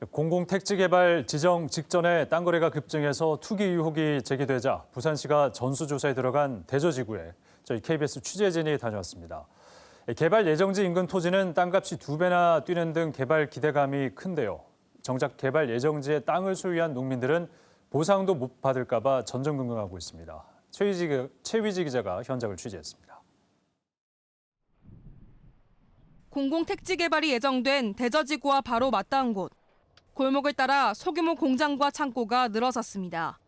공공택지 개발 지정 직전에 땅 거래가 급증해서 투기 의혹이 제기되자 부산시가 전수조사에 들어간 대저지구에 저희 KBS 취재진이 다녀왔습니다. 개발 예정지 인근 토지는 땅값이 2배나 뛰는 등 개발 기대감이 큰데요. 정작 개발 예정지에 땅을 소유한 농민들은 보상도 못 받을까 봐 전전긍긍하고 있습니다. 최위지 기자가 현장을 취재했습니다. 공공택지 개발이 예정된 대저지구와 바로 맞닿은 곳. 골목을 따라 소규모 공장과 창고가 늘어섰습니다.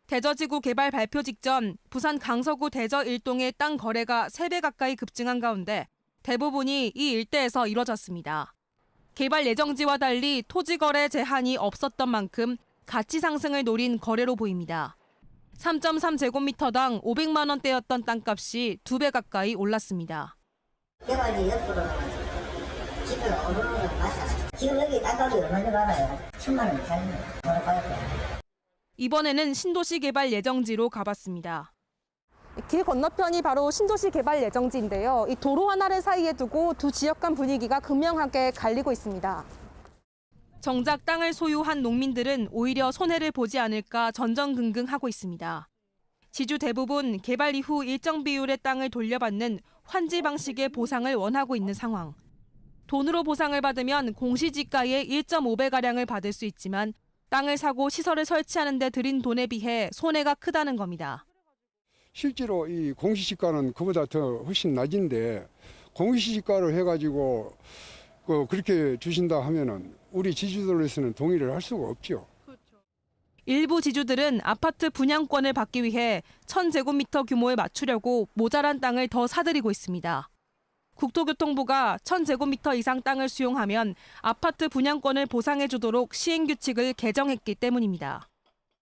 대저지구 개발 발표 직전 부산 강서구 대저 일동의 땅 거래가 3배 가까이 급증한 가운데 대부분이 이 일대에서 이뤄졌습니다. 개발 예정지와 달리 토지 거래 제한이 없었던 만큼 가치 상승을 노린 거래로 보입니다. 3.3제곱미터당 500만 원대였던 땅값이 2배 가까이 올랐습니다. 개발이 옆으로 집을 오르는 건 맞아. 지금 여기 땅값이 얼마나 많아요? 1,000만 원 이상이에요. 뭐라 받았어요. 이번에는 신도시 개발 예정지로 가봤습니다. 길 건너편이 바로 신도시 개발 예정지인데요. 이 도로 하나를 사이에 두고 두 지역 간 분위기가 극명하게 갈리고 있습니다. 정작 땅을 소유한 농민들은 오히려 손해를 보지 않을까 전전긍긍하고 있습니다. 지주 대부분 개발 이후 일정 비율의 땅을 돌려받는 환지 방식의 보상을 원하고 있는 상황. 돈으로 보상을 받으면 공시지가의 1.5배가량을 받을 수 있지만 땅을 사고 시설을 설치하는 데 들인 돈에 비해 손해가 크다는 겁니다. 실제로 이 공시지가는 그보다 더 훨씬 낮은데 공시지가를 해가지고 그렇게 주신다 하면은 우리 지주들로서는 동의를 할 수가 없죠. 일부 지주들은 아파트 분양권을 받기 위해 1,000제곱미터 규모에 맞추려고 모자란 땅을 더 사들이고 있습니다. 국토교통부가 1,000제곱미터 이상 땅을 수용하면 아파트 분양권을 보상해주도록 시행규칙을 개정했기 때문입니다.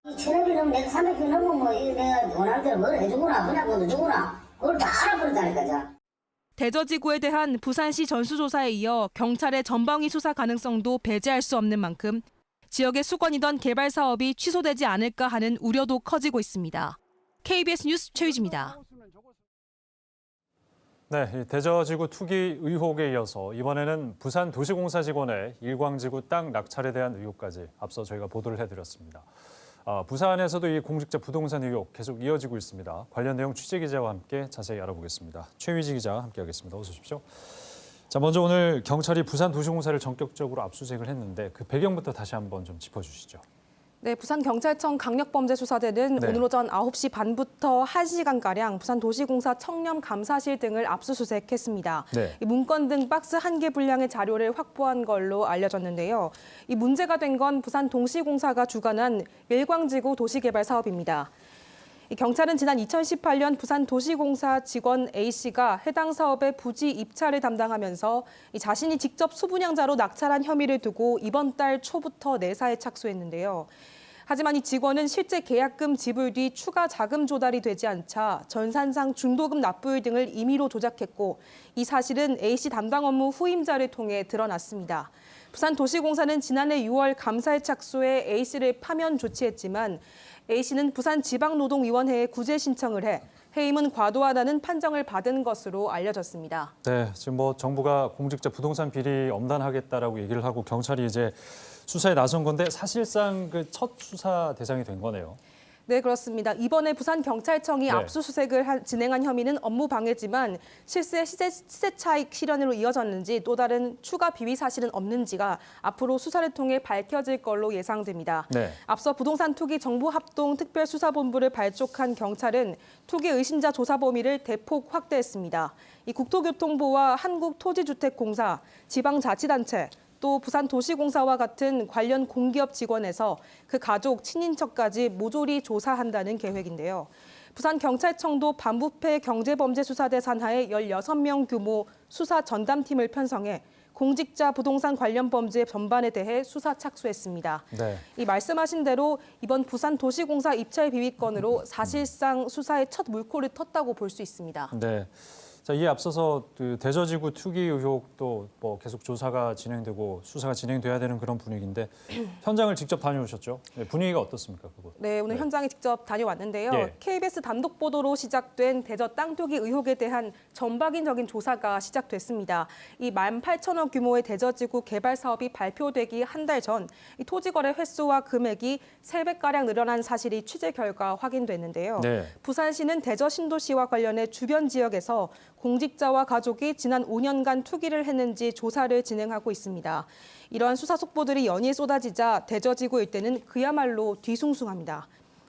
1,000억이 넘으면 내가 300억 넘으면 뭐 내가 원하는 대로 뭘 해주구나, 분양권도 주구나. 그걸 다 알아버린다니까. 대저지구에 대한 부산시 전수조사에 이어 경찰의 전방위 수사 가능성도 배제할 수 없는 만큼 지역의 수건이던 개발 사업이 취소되지 않을까 하는 우려도 커지고 있습니다. KBS 뉴스 최유지입니다. 네, 대저지구 투기 의혹에 이어서 이번에는 부산도시공사 직원의 일광지구 땅 낙찰에 대한 의혹까지 앞서 저희가 보도를 해드렸습니다. 부산에서도 이 공직자 부동산 의혹 계속 이어지고 있습니다. 관련 내용 취재 기자와 함께 자세히 알아보겠습니다. 최위지 기자 함께하겠습니다. 어서 오십시오. 자, 먼저 오늘 경찰이 부산도시공사를 전격적으로 압수수색을 했는데 그 배경부터 다시 한번 좀 짚어주시죠. 네, 부산경찰청 강력범죄수사대는 네. 오늘 오전 9시 반부터 1시간가량 부산도시공사 청렴감사실 등을 압수수색했습니다. 네. 이 문건 등 박스 1개 분량의 자료를 확보한 걸로 알려졌는데요. 이 문제가 된 건 부산동시공사가 주관한 일광지구 도시개발 사업입니다. 이 경찰은 지난 2018년 부산도시공사 직원 A씨가 해당 사업의 부지 입찰을 담당하면서 이 자신이 직접 수분양자로 낙찰한 혐의를 두고 이번 달 초부터 내사에 착수했는데요. 하지만 이 직원은 실제 계약금 지불 뒤 추가 자금 조달이 되지 않자 전산상 중도금 납부일 등을 임의로 조작했고 이 사실은 A씨 담당 업무 후임자를 통해 드러났습니다. 부산도시공사는 지난해 6월 감사에 착수해 A씨를 파면 조치했지만 A씨는 부산지방노동위원회에 구제 신청을 해 해임은 과도하다는 판정을 받은 것으로 알려졌습니다. 네, 지금 정부가 공직자 부동산 비리 엄단하겠다라고 얘기를 하고 경찰이 이제 수사에 나선 건데 사실상 그 첫 수사 대상이 된 거네요. 네, 그렇습니다. 이번에 부산경찰청이 네. 압수수색을 진행한 혐의는 업무 방해지만 실제 시세 차익 실현으로 이어졌는지 또 다른 추가 비위 사실은 없는지가 앞으로 수사를 통해 밝혀질 걸로 예상됩니다. 네. 앞서 부동산 투기 정부합동특별수사본부를 발족한 경찰은 투기 의심자 조사 범위를 대폭 확대했습니다. 이 국토교통부와 한국토지주택공사, 지방자치단체, 또 부산도시공사와 같은 관련 공기업 직원에서 그 가족, 친인척까지 모조리 조사한다는 계획인데요. 부산경찰청도 반부패 경제범죄수사대 산하의 16명 규모 수사 전담팀을 편성해 공직자 부동산 관련 범죄 전반에 대해 수사 착수했습니다. 네. 이 말씀하신 대로 이번 부산도시공사 입찰 비위건으로 사실상 수사의 첫 물꼬를 텄다고 볼 수 있습니다. 네. 자, 자, 이에 앞서서 그 대저지구 투기 의혹도 뭐 계속 조사가 진행되고 수사가 진행돼야 되는 그런 분위기인데 현장을 직접 다녀오셨죠? 네, 분위기가 어떻습니까, 그곳? 네, 오늘 현장에 직접 다녀왔는데요. 예. KBS 단독 보도로 시작된 대저 땅 투기 의혹에 대한 전방위적인 조사가 시작됐습니다. 이 18,000억 규모의 대저지구 개발 사업이 발표되기 한 달 전 이 토지 거래 횟수와 금액이 3배가량 늘어난 사실이 취재 결과 확인됐는데요. 네. 부산시는 대저 신도시와 관련해 주변 지역에서 공직자와 가족이 지난 5년간 투기를 했는지 조사를 진행하고 있습니다. 이러한 수사 속보들이 연이에 쏟아지자 대저지구 일대는 그야말로 뒤숭숭합니다.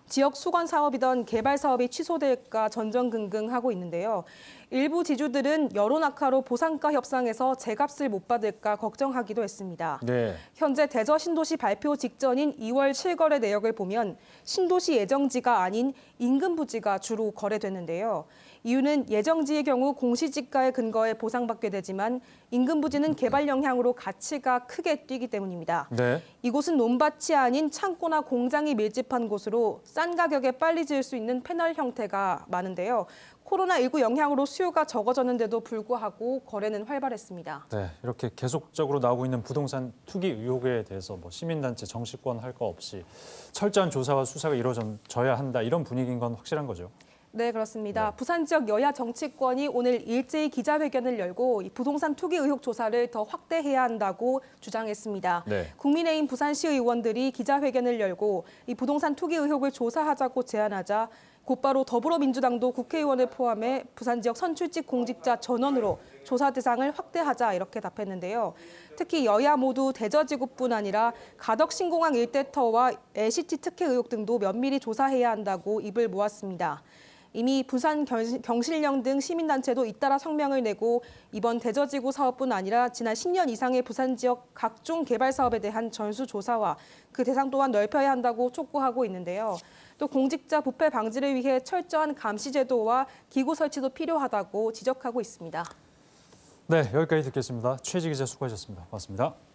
지역 수건 사업이던 개발 사업이 취소될까 전전긍긍하고 있는데요. 일부 지주들은 여론 악화로 보상가 협상에서 제값을 못 받을까 걱정하기도 했습니다. 네. 현재 대저 신도시 발표 직전인 2월 실거래 내역을 보면 신도시 예정지가 아닌 인근 부지가 주로 거래됐는데요. 이유는 예정지의 경우 공시지가에 근거해 보상받게 되지만 인근 부지는 개발 영향으로 가치가 크게 뛰기 때문입니다. 네. 이곳은 논밭이 아닌 창고나 공장이 밀집한 곳으로 싼 가격에 빨리 지을 수 있는 패널 형태가 많은데요. 코로나19 영향으로 수요가 적어졌는데도 불구하고 거래는 활발했습니다. 네, 이렇게 계속적으로 나오고 있는 부동산 투기 의혹에 대해서 뭐 시민단체, 정치권 할 거 없이 철저한 조사와 수사가 이루어져야 한다 이런 분위기인 건 확실한 거죠. 네, 그렇습니다. 네. 부산 지역 여야 정치권이 오늘 일제히 기자회견을 열고 이 부동산 투기 의혹 조사를 더 확대해야 한다고 주장했습니다. 네. 국민의힘 부산시 의원들이 기자회견을 열고 이 부동산 투기 의혹을 조사하자고 제안하자 곧바로 더불어민주당도 국회의원을 포함해 부산 지역 선출직 공직자 전원으로 조사 대상을 확대하자 이렇게 답했는데요. 특히 여야 모두 대저지구뿐 아니라 가덕신공항 일대터와 LCT 특혜 의혹 등도 면밀히 조사해야 한다고 입을 모았습니다. 이미 부산 경실령 등 시민단체도 잇따라 성명을 내고 이번 대저지구 사업뿐 아니라 지난 10년 이상의 부산 지역 각종 개발 사업에 대한 전수조사와 그 대상 또한 넓혀야 한다고 촉구하고 있는데요. 또 공직자 부패 방지를 위해 철저한 감시 제도와 기구 설치도 필요하다고 지적하고 있습니다. 네, 여기까지 듣겠습니다. 최지 기자 수고하셨습니다. 고맙습니다.